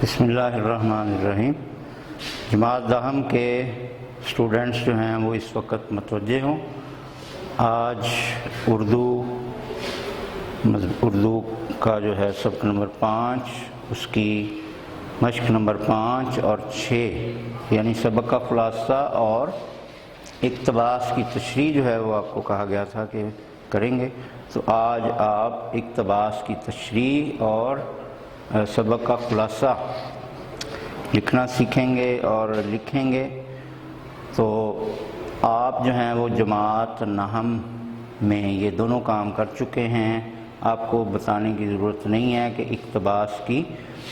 بسم اللہ الرحمن الرحیم۔ جماعت دہم کے اسٹوڈنٹس جو ہیں وہ اس وقت متوجہ ہوں۔ آج اردو کا جو ہے سبق نمبر 5، اس کی مشق نمبر 5 اور 6، یعنی سبق کا خلاصہ اور اقتباس کی تشریح جو ہے وہ آپ کو کہا گیا تھا کہ کریں گے۔ تو آج آپ اقتباس کی تشریح اور سبق کا خلاصہ لکھنا سیکھیں گے اور لکھیں گے۔ تو آپ جو ہیں وہ جماعت نحم میں یہ دونوں کام کر چکے ہیں، آپ کو بتانے کی ضرورت نہیں ہے کہ اقتباس کی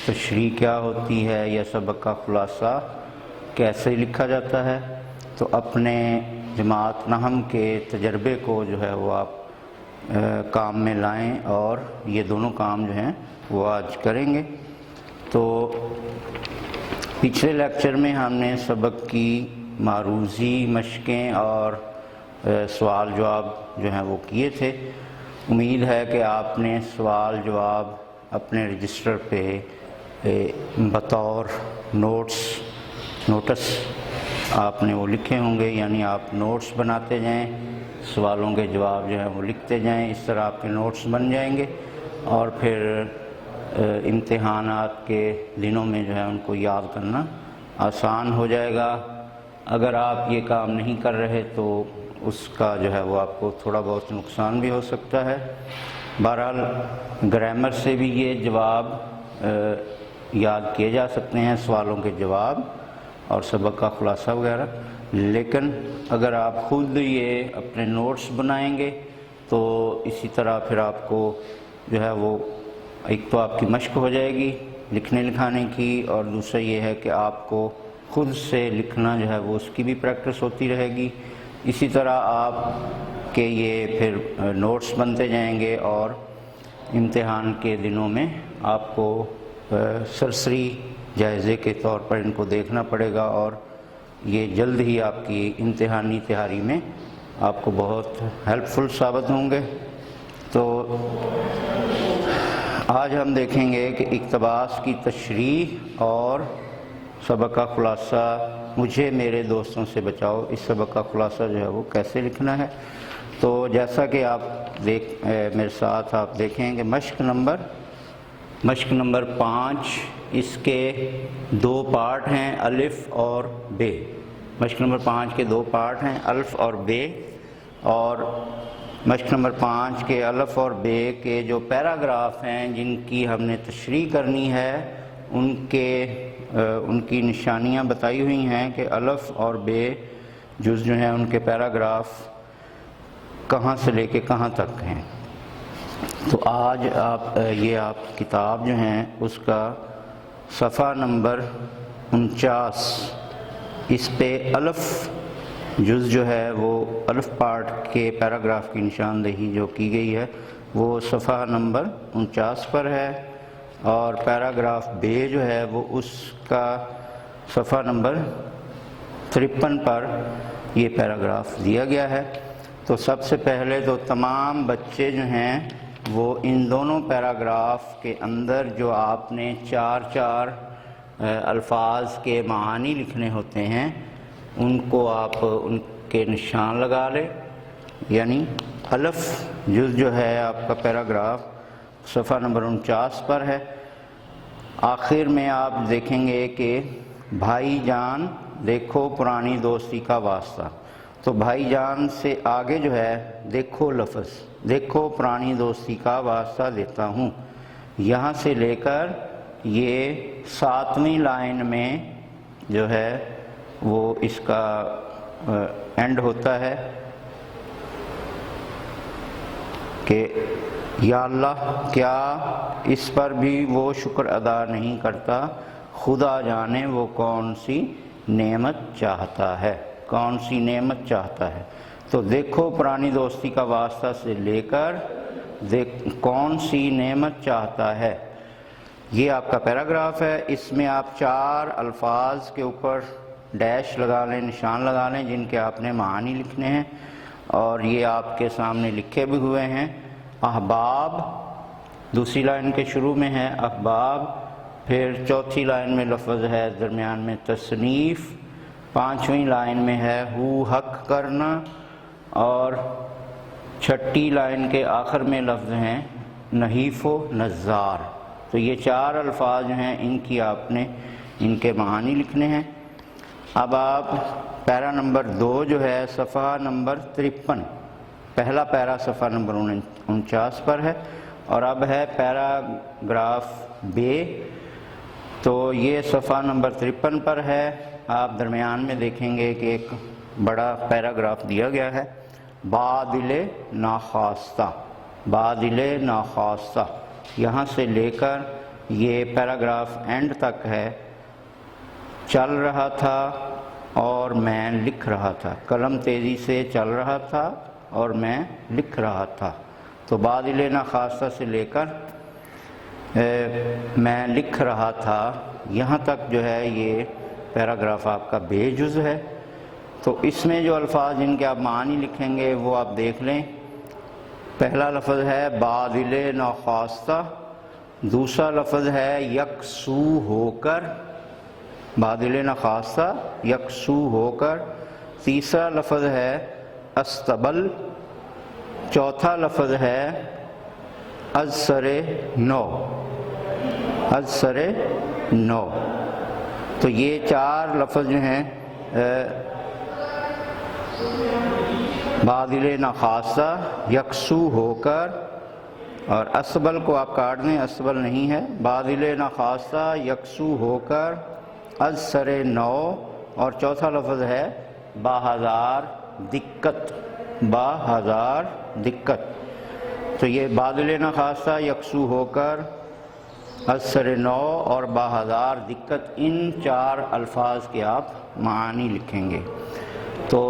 تشریح کیا ہوتی ہے یا سبق کا خلاصہ کیسے لکھا جاتا ہے۔ تو اپنے جماعت نحم کے تجربے کو جو ہے وہ آپ کام میں لائیں، اور یہ دونوں کام جو ہیں وہ آج کریں گے۔ تو پچھلے لیکچر میں ہم نے سبق کی معروضی مشقیں اور سوال جواب جو ہیں وہ کیے تھے۔ امید ہے کہ آپ نے سوال جواب اپنے رجسٹر پہ بطور نوٹس آپ نے وہ لکھے ہوں گے، یعنی آپ نوٹس بناتے جائیں، سوالوں کے جواب جو ہیں وہ لکھتے جائیں، اس طرح آپ کے نوٹس بن جائیں گے، اور پھر امتحانات کے دنوں میں جو ہے ان کو یاد کرنا آسان ہو جائے گا۔ اگر آپ یہ کام نہیں کر رہے تو اس کا جو ہے وہ آپ کو تھوڑا بہت نقصان بھی ہو سکتا ہے۔ بہرحال گرامر سے بھی یہ جواب یاد کیے جا سکتے ہیں، سوالوں کے جواب اور سبق کا خلاصہ وغیرہ، لیکن اگر آپ خود یہ اپنے نوٹس بنائیں گے تو اسی طرح پھر آپ کو جو ہے وہ ایک تو آپ کی مشق ہو جائے گی لکھنے لکھانے کی، اور دوسرا یہ ہے کہ آپ کو خود سے لکھنا جو ہے وہ اس کی بھی پریکٹس ہوتی رہے گی۔ اسی طرح آپ کے یہ پھر نوٹس بنتے جائیں گے، اور امتحان کے دنوں میں آپ کو سرسری جائزے کے طور پر ان کو دیکھنا پڑے گا، اور یہ جلد ہی آپ کی امتحانی تیاری میں آپ کو بہت ہیلپ فل ثابت ہوں گے۔ تو آج ہم دیکھیں گے کہ اقتباس کی تشریح اور سبق کا خلاصہ مجھے میرے دوستوں سے بچاؤ، اس سبق کا خلاصہ جو ہے وہ کیسے لکھنا ہے۔ تو جیسا کہ آپ میرے ساتھ آپ دیکھیں کہ مشق نمبر 5، اس کے 2 پارٹ ہیں، الف اور بے۔ مشق نمبر 5 کے 2 پارٹ ہیں، الف اور بے، اور مشق نمبر 5 کے الف اور بے کے جو پیراگراف ہیں جن کی ہم نے تشریح کرنی ہے، ان کی نشانیاں بتائی ہوئی ہیں کہ الف اور بے جز جو ہیں ان کے پیراگراف کہاں سے لے کے کہاں تک ہیں۔ تو آج آپ کتاب جو ہیں اس کا صفحہ نمبر 49، اس پہ الف جز جو ہے وہ الف پارٹ کے پیراگراف کی نشاندہی جو کی گئی ہے وہ صفحہ نمبر 49 پر ہے، اور پیراگراف بے جو ہے وہ اس کا صفحہ نمبر 53 پر یہ پیراگراف دیا گیا ہے۔ تو سب سے پہلے تو تمام بچے جو ہیں وہ ان دونوں پیراگراف کے اندر جو آپ نے 4 الفاظ کے معانی لکھنے ہوتے ہیں ان کو آپ ان کے نشان لگا لیں، یعنی الف جز جو ہے آپ کا پیراگراف صفحہ نمبر 49 پر ہے۔ آخر میں آپ دیکھیں گے کہ بھائی جان دیکھو پرانی دوستی کا واسطہ، تو بھائی جان سے آگے جو ہے دیکھو لفظ، دیکھو پرانی دوستی کا واسطہ دیتا ہوں، یہاں سے لے کر یہ 7ویں لائن میں جو ہے وہ اس کا اینڈ ہوتا ہے کہ یا اللہ کیا اس پر بھی وہ شکر ادا نہیں کرتا، خدا جانے وہ کون سی نعمت چاہتا ہے، کون سی نعمت چاہتا ہے۔ تو دیکھو پرانی دوستی کا واسطہ سے لے کر کون سی نعمت چاہتا ہے، یہ آپ کا پیراگراف ہے۔ اس میں آپ 4 الفاظ کے اوپر ڈیش لگا لیں، نشان لگا لیں، جن کے آپ نے معانی لکھنے ہیں، اور یہ آپ کے سامنے لکھے بھی ہوئے ہیں۔ احباب دوسری لائن کے شروع میں ہے، احباب پھر چوتھی لائن میں لفظ ہے درمیان میں تصنیف، پانچویں لائن میں ہے ہو حق کرنا، اور چھٹی لائن کے آخر میں لفظ ہیں نحیف و نزار۔ تو یہ چار الفاظ جو ہیں ان کی آپ نے ان کے معانی لکھنے ہیں۔ اب آپ پیرا نمبر 2 جو ہے صفحہ نمبر 53، پہلا پیرا صفحہ نمبر 49 پر ہے، اور اب ہے پیراگراف بے، تو یہ صفحہ نمبر 53 پر ہے۔ آپ درمیان میں دیکھیں گے کہ ایک بڑا پیراگراف دیا گیا ہے، بادل ناخواستہ، بادل ناخواستہ، یہاں سے لے کر یہ پیراگراف اینڈ تک ہے۔ چل رہا تھا اور میں لکھ رہا تھا، قلم تیزی سے چل رہا تھا اور میں لکھ رہا تھا۔ تو بادل ناخواستہ سے لے کر میں لکھ رہا تھا، یہاں تک جو ہے یہ پیراگراف آپ کا بے جز ہے۔ تو اس میں جو الفاظ جن کے آپ معنی لکھیں گے وہ آپ دیکھ لیں۔ پہلا لفظ ہے بادل ناخواستہ، دوسرا لفظ ہے یکسو ہو کر، بادل ناخواستہ یکسو ہو کر، تیسرا لفظ ہے استبل، چوتھا لفظ ہے از سر نو، از سر نو۔ تو یہ چار لفظ جو ہیں بادل ناخواستہ، یکسو ہو کر، اور اسبل کو آپ کاٹ دیں، اسبل نہیں ہے، بادل ناخواستہ یکسو ہو کر، از سر نو، اور چوتھا لفظ ہے باہزار دقت، باہزار دقت۔ تو یہ بادل ناخواستہ یکسو ہو کر، از سر نو اور باہزار دقت، ان چار الفاظ کے آپ معانی لکھیں گے۔ تو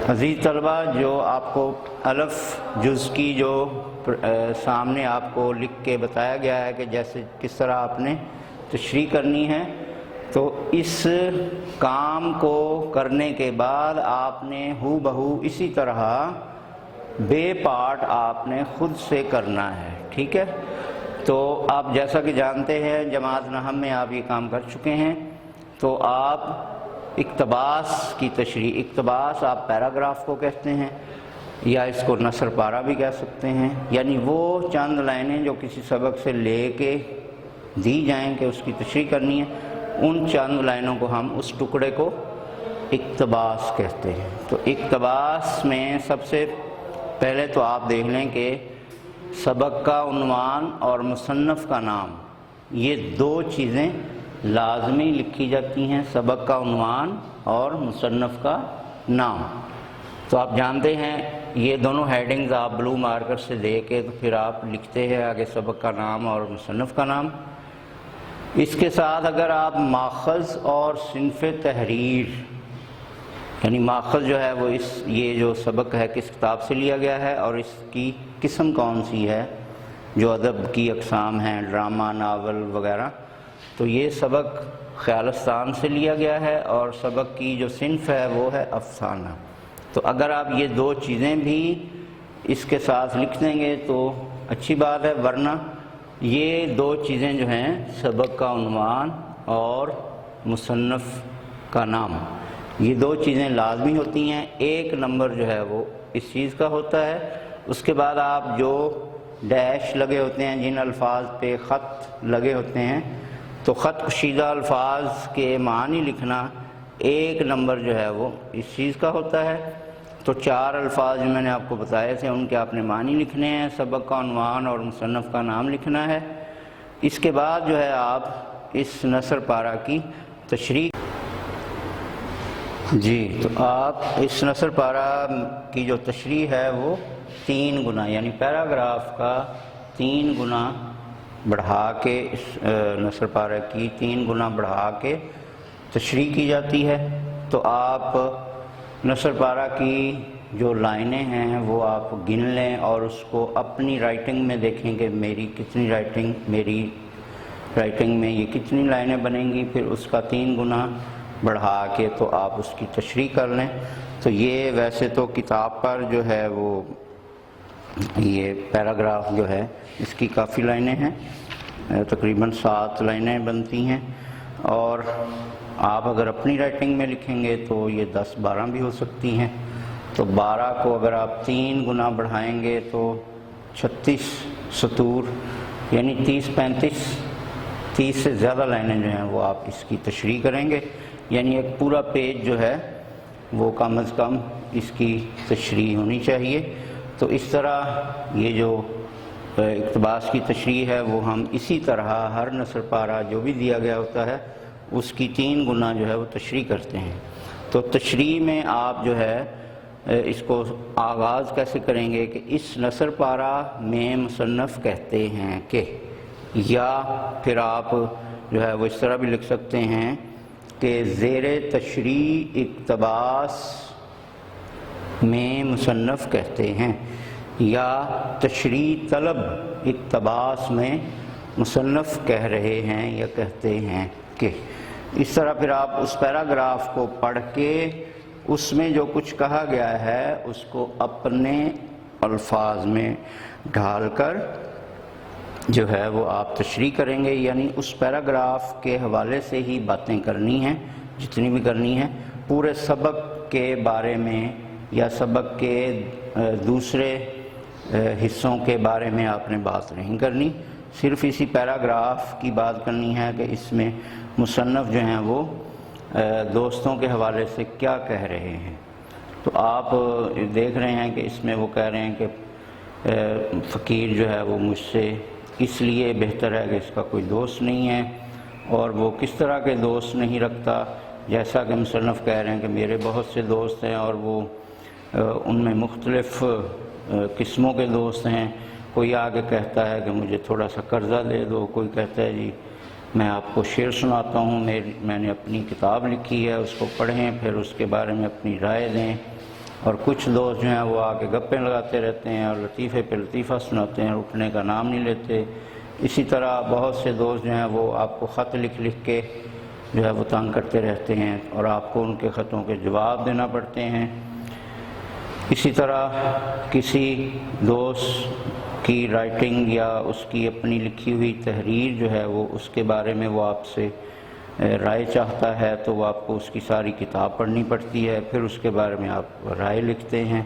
عزیز طلبہ، جو آپ کو الف جز کی جو سامنے آپ کو لکھ کے بتایا گیا ہے کہ جیسے کس طرح آپ نے تشریح کرنی ہے، تو اس کام کو کرنے کے بعد آپ نے ہو بہو اسی طرح بے پارٹ آپ نے خود سے کرنا ہے، ٹھیک ہے؟ تو آپ جیسا کہ جانتے ہیں جماعت نحو میں آپ یہ کام کر چکے ہیں، تو آپ اقتباس کی تشریح، اقتباس آپ پیراگراف کو کہتے ہیں، یا اس کو نثر پارہ بھی کہہ سکتے ہیں، یعنی وہ چند لائنیں جو کسی سبق سے لے کے دی جائیں کہ اس کی تشریح کرنی ہے، ان چند لائنوں کو ہم اس ٹکڑے کو اقتباس کہتے ہیں۔ تو اقتباس میں سب سے پہلے تو آپ دیکھ لیں کہ سبق کا عنوان اور مصنف کا نام، یہ دو چیزیں لازمی لکھی جاتی ہیں، سبق کا عنوان اور مصنف کا نام۔ تو آپ جانتے ہیں یہ دونوں ہیڈنگز آپ بلو مارکر سے دے کے تو پھر آپ لکھتے ہیں آگے سبق کا نام اور مصنف کا نام۔ اس کے ساتھ اگر آپ ماخذ اور صنف تحریر، یعنی ماخذ جو ہے وہ یہ جو سبق ہے کس کتاب سے لیا گیا ہے اور اس کی قسم کون سی ہے، جو ادب کی اقسام ہیں، ڈرامہ، ناول وغیرہ، تو یہ سبق خیالستان سے لیا گیا ہے، اور سبق کی جو صنف ہے وہ ہے افسانہ۔ تو اگر آپ یہ دو چیزیں بھی اس کے ساتھ لکھ دیں گے تو اچھی بات ہے، ورنہ یہ دو چیزیں جو ہیں سبق کا عنوان اور مصنف کا نام، یہ دو چیزیں لازمی ہوتی ہیں۔ ایک نمبر جو ہے وہ اس چیز کا ہوتا ہے۔ اس کے بعد آپ جو ڈیش لگے ہوتے ہیں، جن الفاظ پہ خط لگے ہوتے ہیں، تو خط کشیدہ الفاظ کے معنی لکھنا ایک نمبر جو ہے وہ اس چیز کا ہوتا ہے۔ تو چار الفاظ جو میں نے آپ کو بتائے تھے ان کے آپ نے معنی لکھنے ہیں، سبق کا عنوان اور مصنف کا نام لکھنا ہے۔ اس کے بعد جو ہے آپ اس نثر پارہ کی تشریح، جی تو آپ اس نثر پارہ کی جو تشریح ہے وہ 3 گنا، یعنی پیراگراف کا 3 گنا بڑھا کے، اس نثر پارہ کی 3 گنا بڑھا کے تشریح کی جاتی ہے۔ تو آپ نثر پارہ کی جو لائنیں ہیں وہ آپ گن لیں اور اس کو اپنی رائٹنگ میں دیکھیں کہ میری رائٹنگ میں یہ کتنی لائنیں بنیں گی، پھر اس کا 3 گنا بڑھا کے تو آپ اس کی تشریح کر لیں۔ تو یہ ویسے تو کتاب پر جو ہے وہ یہ پیراگراف جو ہے اس کی کافی لائنیں ہیں، تقریباً 7 لائنیں بنتی ہیں، اور آپ اگر اپنی رائٹنگ میں لکھیں گے تو یہ 10-12 بھی ہو سکتی ہیں۔ تو 12 کو اگر آپ 3 گنا بڑھائیں گے تو 36 سطور، یعنی 30 سے زیادہ لائنیں جو ہیں وہ آپ اس کی تشریح کریں گے، یعنی ایک پورا پیج جو ہے وہ کم از کم اس کی تشریح ہونی چاہیے۔ تو اس طرح یہ جو اقتباس کی تشریح ہے وہ ہم اسی طرح ہر نثر پارہ جو بھی دیا گیا ہوتا ہے اس کی 3 گنا جو ہے وہ تشریح کرتے ہیں۔ تو تشریح میں آپ جو ہے اس کو آغاز کیسے کریں گے کہ اس نثر پارہ میں مصنف کہتے ہیں کہ، یا پھر آپ جو ہے وہ اس طرح بھی لکھ سکتے ہیں کہ زیر تشریح اقتباس میں مصنف کہتے ہیں، یا تشریح طلب اقتباس میں مصنف کہہ رہے ہیں یا کہتے ہیں کہ۔ اس طرح پھر آپ اس پیراگراف کو پڑھ کے اس میں جو کچھ کہا گیا ہے اس کو اپنے الفاظ میں ڈھال کر جو ہے وہ آپ تشریح کریں گے، یعنی اس پیراگراف کے حوالے سے ہی باتیں کرنی ہیں جتنی بھی کرنی ہیں، پورے سبق کے بارے میں یا سبق کے دوسرے حصوں کے بارے میں آپ نے بات نہیں کرنی، صرف اسی پیراگراف کی بات کرنی ہے کہ اس میں مصنف جو ہیں وہ دوستوں کے حوالے سے کیا کہہ رہے ہیں۔ تو آپ دیکھ رہے ہیں کہ اس میں وہ کہہ رہے ہیں کہ فقیر جو ہے وہ مجھ سے اس لیے بہتر ہے کہ اس کا کوئی دوست نہیں ہے، اور وہ کس طرح کے دوست نہیں رکھتا، جیسا کہ مصنف کہہ رہے ہیں کہ میرے بہت سے دوست ہیں اور وہ ان میں مختلف قسموں کے دوست ہیں۔ کوئی آگے کہتا ہے کہ مجھے تھوڑا سا قرضہ دے دو، کوئی کہتا ہے جی میں آپ کو شعر سناتا ہوں، میں نے اپنی کتاب لکھی ہے اس کو پڑھیں پھر اس کے بارے میں اپنی رائے دیں، اور کچھ دوست جو ہیں وہ آ کے گپیں لگاتے رہتے ہیں اور لطیفے پہ لطیفہ سناتے ہیں، اٹھنے کا نام نہیں لیتے۔ اسی طرح بہت سے دوست جو ہیں وہ آپ کو خط لکھ کے جو ہے وہ تنگ کرتے رہتے ہیں اور آپ کو ان کے خطوں کے جواب دینا پڑتے ہیں۔ اسی طرح کسی دوست کی رائٹنگ یا اس کی اپنی لکھی ہوئی تحریر جو ہے وہ اس کے بارے میں وہ آپ سے رائے چاہتا ہے تو وہ آپ کو اس کی ساری کتاب پڑھنی پڑتی ہے، پھر اس کے بارے میں آپ رائے لکھتے ہیں۔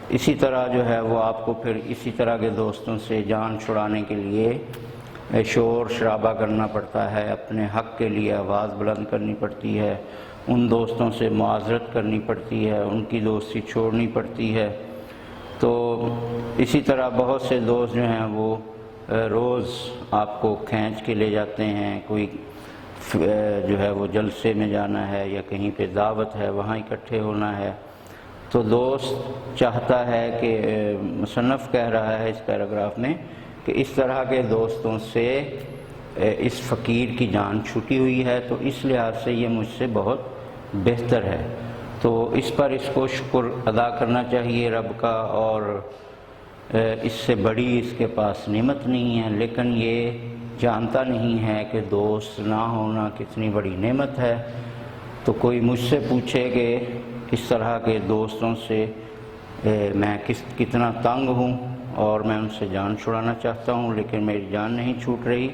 اسی طرح جو ہے وہ آپ کو پھر اسی طرح کے دوستوں سے جان چھڑانے کے لیے شور شرابہ کرنا پڑتا ہے، اپنے حق کے لیے آواز بلند کرنی پڑتی ہے، ان دوستوں سے معاذرت کرنی پڑتی ہے، ان کی دوستی چھوڑنی پڑتی ہے۔ تو اسی طرح بہت سے دوست جو ہیں وہ روز آپ کو کھینچ کے لے جاتے ہیں، کوئی جو ہے وہ جلسے میں جانا ہے یا کہیں پہ دعوت ہے وہاں اکٹھے ہونا ہے، تو دوست چاہتا ہے کہ مصنف کہہ رہا ہے اس پیراگراف میں کہ اس طرح کے دوستوں سے اس فقیر کی جان چھوٹی ہوئی ہے، تو اس لحاظ سے یہ مجھ سے بہت بہتر ہے، تو اس پر اس کو شکر ادا کرنا چاہیے رب کا، اور اس سے بڑی اس کے پاس نعمت نہیں ہے، لیکن یہ جانتا نہیں ہے کہ دوست نہ ہونا کتنی بڑی نعمت ہے۔ تو کوئی مجھ سے پوچھے کہ اس طرح کے دوستوں سے میں کتنا تنگ ہوں اور میں ان سے جان چھڑانا چاہتا ہوں لیکن میری جان نہیں چھوٹ رہی،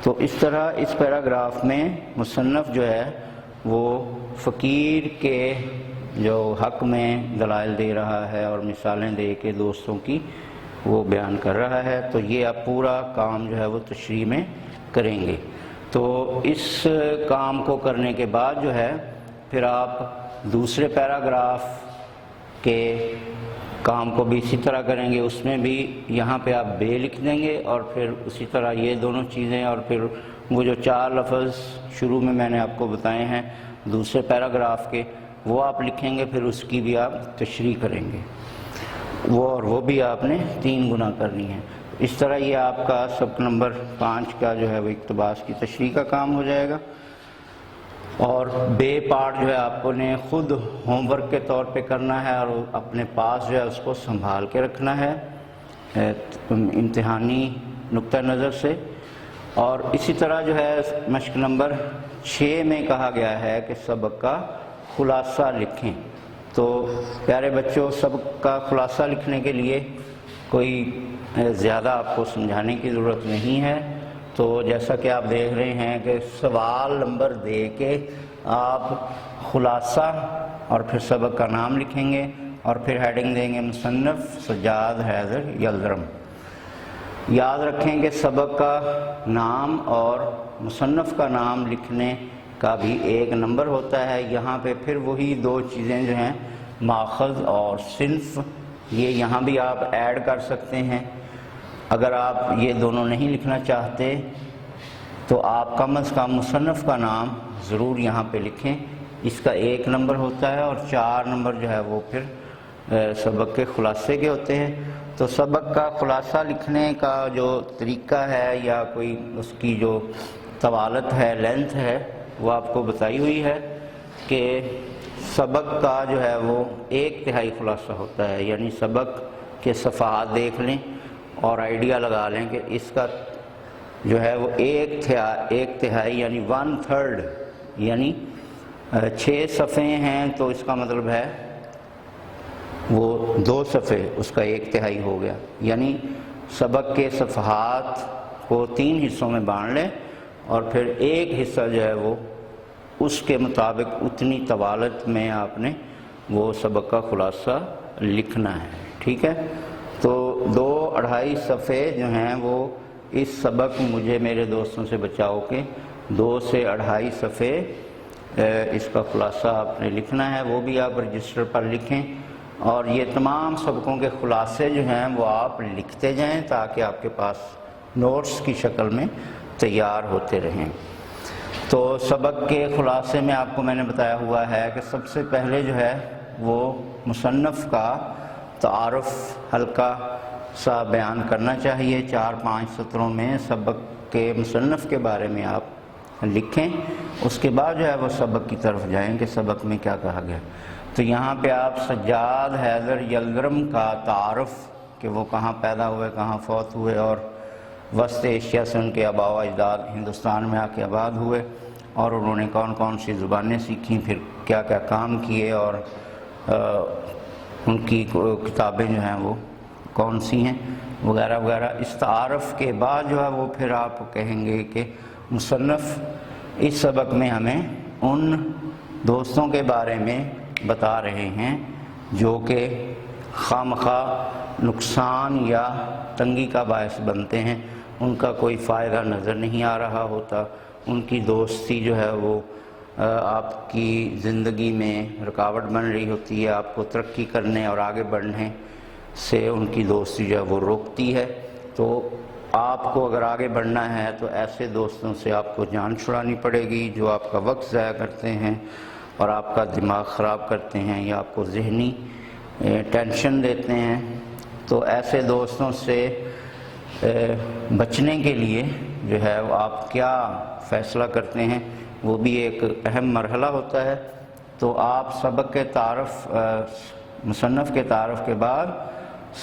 تو اس طرح اس پیراگراف میں مصنف جو ہے وہ فقیر کے جو حق میں دلائل دے رہا ہے اور مثالیں دے کے دوستوں کی وہ بیان کر رہا ہے۔ تو یہ آپ پورا کام جو ہے وہ تشریح میں کریں گے۔ تو اس کام کو کرنے کے بعد جو ہے پھر آپ دوسرے پیراگراف کے کام کو بھی اسی طرح کریں گے، اس میں بھی یہاں پہ آپ بے لکھ دیں گے اور پھر اسی طرح یہ دونوں چیزیں، اور پھر وہ جو 4 لفظ شروع میں نے آپ کو بتائے ہیں دوسرے پیراگراف کے وہ آپ لکھیں گے، پھر اس کی بھی آپ تشریح کریں گے، وہ بھی آپ نے 3 گنا کرنی ہے۔ اس طرح یہ آپ کا سبق نمبر 5 کا جو ہے وہ اقتباس کی تشریح کا کام ہو جائے گا، اور بے پارٹ جو ہے آپ نے خود ہوم ورک کے طور پہ کرنا ہے اور اپنے پاس جو ہے اس کو سنبھال کے رکھنا ہے امتحانی نقطہ نظر سے۔ اور اسی طرح جو ہے مشق نمبر 6 میں کہا گیا ہے کہ سبق کا خلاصہ لکھیں۔ تو پیارے بچوں، سبق کا خلاصہ لکھنے کے لیے کوئی زیادہ آپ کو سمجھانے کی ضرورت نہیں ہے، تو جیسا کہ آپ دیکھ رہے ہیں کہ سوال نمبر دے کے آپ خلاصہ اور پھر سبق کا نام لکھیں گے اور پھر ہیڈنگ دیں گے مصنف سجاد حیدر یلدرم۔ یاد رکھیں کہ سبق کا نام اور مصنف کا نام لکھنے کا بھی ایک نمبر ہوتا ہے۔ یہاں پہ پھر وہی دو چیزیں جو ہیں ماخذ اور صنف، یہ یہاں بھی آپ ایڈ کر سکتے ہیں۔ اگر آپ یہ دونوں نہیں لکھنا چاہتے تو آپ کم از کم مصنف کا نام ضرور یہاں پہ لکھیں، اس کا ایک نمبر ہوتا ہے اور 4 نمبر جو ہے وہ پھر سبق کے خلاصے کے ہوتے ہیں۔ تو سبق کا خلاصہ لکھنے کا جو طریقہ ہے یا کوئی اس کی جو طوالت ہے، لینتھ ہے، وہ آپ کو بتائی ہوئی ہے کہ سبق کا جو ہے وہ 1/3 خلاصہ ہوتا ہے، یعنی سبق کے صفحات دیکھ لیں اور آئیڈیا لگا لیں کہ اس کا جو ہے وہ 1/3 یعنی 1/3 یعنی 6 صفحے ہیں تو اس کا مطلب ہے وہ 2 صفحے، اس کا 1/3 ہو گیا۔ یعنی سبق کے صفحات کو 3 حصوں میں بانٹ لیں اور پھر ایک حصہ جو ہے وہ اس کے مطابق اتنی طوالت میں آپ نے وہ سبق کا خلاصہ لکھنا ہے، ٹھیک ہے۔ تو 2-2.5 صفحے جو ہیں وہ اس سبق مجھے میرے دوستوں سے بچاؤ کے 2 سے 2.5 صفحے اس کا خلاصہ آپ نے لکھنا ہے، وہ بھی آپ رجسٹر پر لکھیں اور یہ تمام سبقوں کے خلاصے جو ہیں وہ آپ لکھتے جائیں تاکہ آپ کے پاس نوٹس کی شکل میں تیار ہوتے رہیں۔ تو سبق کے خلاصے میں آپ کو میں نے بتایا ہوا ہے کہ سب سے پہلے جو ہے وہ مصنف کا تعارف ہلکا سا بیان کرنا چاہیے، 4-5 سطروں میں سبق کے مصنف کے بارے میں آپ لکھیں، اس کے بعد جو ہے وہ سبق کی طرف جائیں کہ سبق میں کیا کہا گیا۔ تو یہاں پہ آپ سجاد حیدر یلدرم کا تعارف کہ وہ کہاں پیدا ہوئے، کہاں فوت ہوئے اور وسط ایشیا سے ان کے آباء و اجداد ہندوستان میں آ کے آباد ہوئے اور انہوں نے کون کون سی زبانیں سیکھیں، پھر کیا کیا کام کیے اور ان کی کتابیں جو ہیں وہ کون سی ہیں وغیرہ وغیرہ۔ اس تعارف کے بعد جو ہے وہ پھر آپ کہیں گے کہ مصنف اس سبق میں ہمیں ان دوستوں کے بارے میں بتا رہے ہیں جو کہ خواہ نقصان یا تنگی کا باعث بنتے ہیں، ان کا کوئی فائدہ نظر نہیں آ رہا ہوتا، ان کی دوستی جو ہے وہ آپ کی زندگی میں رکاوٹ بن رہی ہوتی ہے، آپ کو ترقی کرنے اور آگے بڑھنے سے ان کی دوستی جو ہے وہ روکتی ہے۔ تو آپ کو اگر آگے بڑھنا ہے تو ایسے دوستوں سے آپ کو جان چھڑانی پڑے گی جو آپ کا وقت ضائع کرتے ہیں اور آپ کا دماغ خراب کرتے ہیں یا آپ کو ذہنی ٹینشن دیتے ہیں۔ تو ایسے دوستوں سے بچنے کے لیے جو ہے وہ آپ کیا فیصلہ کرتے ہیں، وہ بھی ایک اہم مرحلہ ہوتا ہے۔ تو آپ سبق کے تعارف، مصنف کے تعارف کے بعد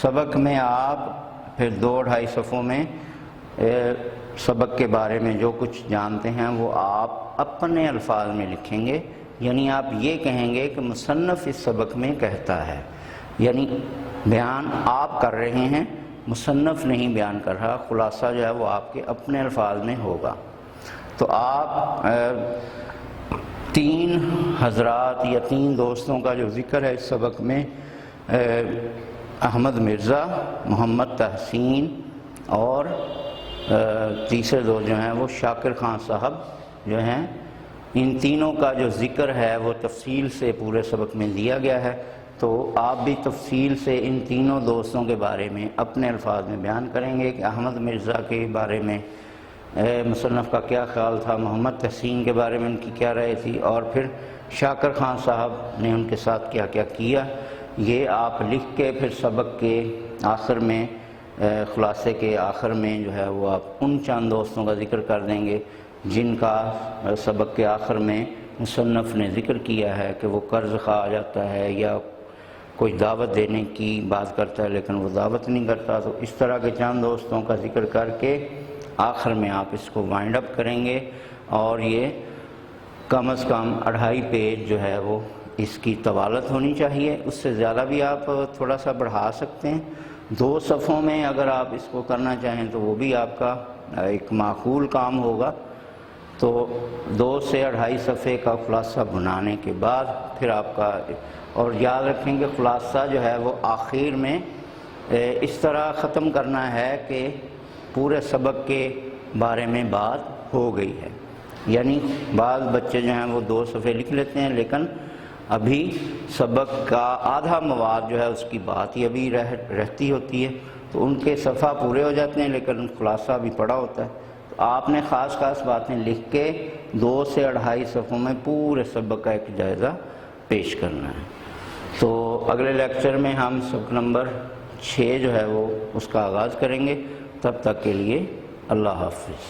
سبق میں آپ پھر 2-2.5 صفحوں میں سبق کے بارے میں جو کچھ جانتے ہیں وہ آپ اپنے الفاظ میں لکھیں گے، یعنی آپ یہ کہیں گے کہ مصنف اس سبق میں کہتا ہے، یعنی بیان آپ کر رہے ہیں، مصنف نہیں بیان کر رہا، خلاصہ جو ہے وہ آپ کے اپنے الفاظ میں ہوگا۔ تو آپ 3 حضرات یا 3 دوستوں کا جو ذکر ہے اس سبق میں، احمد مرزا، محمد تحسین اور تیسرے دو جو ہیں وہ شاکر خان صاحب جو ہیں، ان تینوں کا جو ذکر ہے وہ تفصیل سے پورے سبق میں دیا گیا ہے۔ تو آپ بھی تفصیل سے ان تینوں دوستوں کے بارے میں اپنے الفاظ میں بیان کریں گے کہ احمد مرزا کے بارے میں مصنف کا کیا خیال تھا، محمد تحسین کے بارے میں ان کی کیا رائے تھی، اور پھر شاکر خان صاحب نے ان کے ساتھ کیا کیا کیا۔ یہ آپ لکھ کے پھر سبق کے آخر میں، خلاصے کے آخر میں جو ہے وہ آپ ان چند دوستوں کا ذکر کر دیں گے جن کا سبق کے آخر میں مصنف نے ذکر کیا ہے کہ وہ قرض خواہ آ جاتا ہے یا کوئی دعوت دینے کی بات کرتا ہے لیکن وہ دعوت نہیں کرتا۔ تو اس طرح کے چند دوستوں کا ذکر کر کے آخر میں آپ اس کو وائنڈ اپ کریں گے، اور یہ کم از کم 2.5 پیج جو ہے وہ اس کی طوالت ہونی چاہیے۔ اس سے زیادہ بھی آپ تھوڑا سا بڑھا سکتے ہیں، 2 صفحوں میں اگر آپ اس کو کرنا چاہیں تو وہ بھی آپ کا ایک معقول کام ہوگا تو 2 سے 2.5 صفحے کا خلاصہ بنانے کے بعد پھر آپ کا، اور یاد رکھیں کہ خلاصہ جو ہے وہ آخر میں اس طرح ختم کرنا ہے کہ پورے سبق کے بارے میں بات ہو گئی ہے. یعنی بعض بچے جو ہیں وہ 2 صفحے لکھ لیتے ہیں لیکن ابھی سبق کا آدھا مواد جو ہے اس کی بات ہی ابھی رہتی ہوتی ہے، تو ان کے صفحہ پورے ہو جاتے ہیں لیکن خلاصہ بھی پڑا ہوتا ہے. تو آپ نے خاص باتیں لکھ کے 2 سے 2.5 صفحوں میں پورے سبق کا ایک جائزہ پیش کرنا ہے. تو اگلے لیکچر میں ہم سبق نمبر 6 جو ہے وہ اس کا آغاز کریں گے. تب تک کے لیے اللہ حافظ.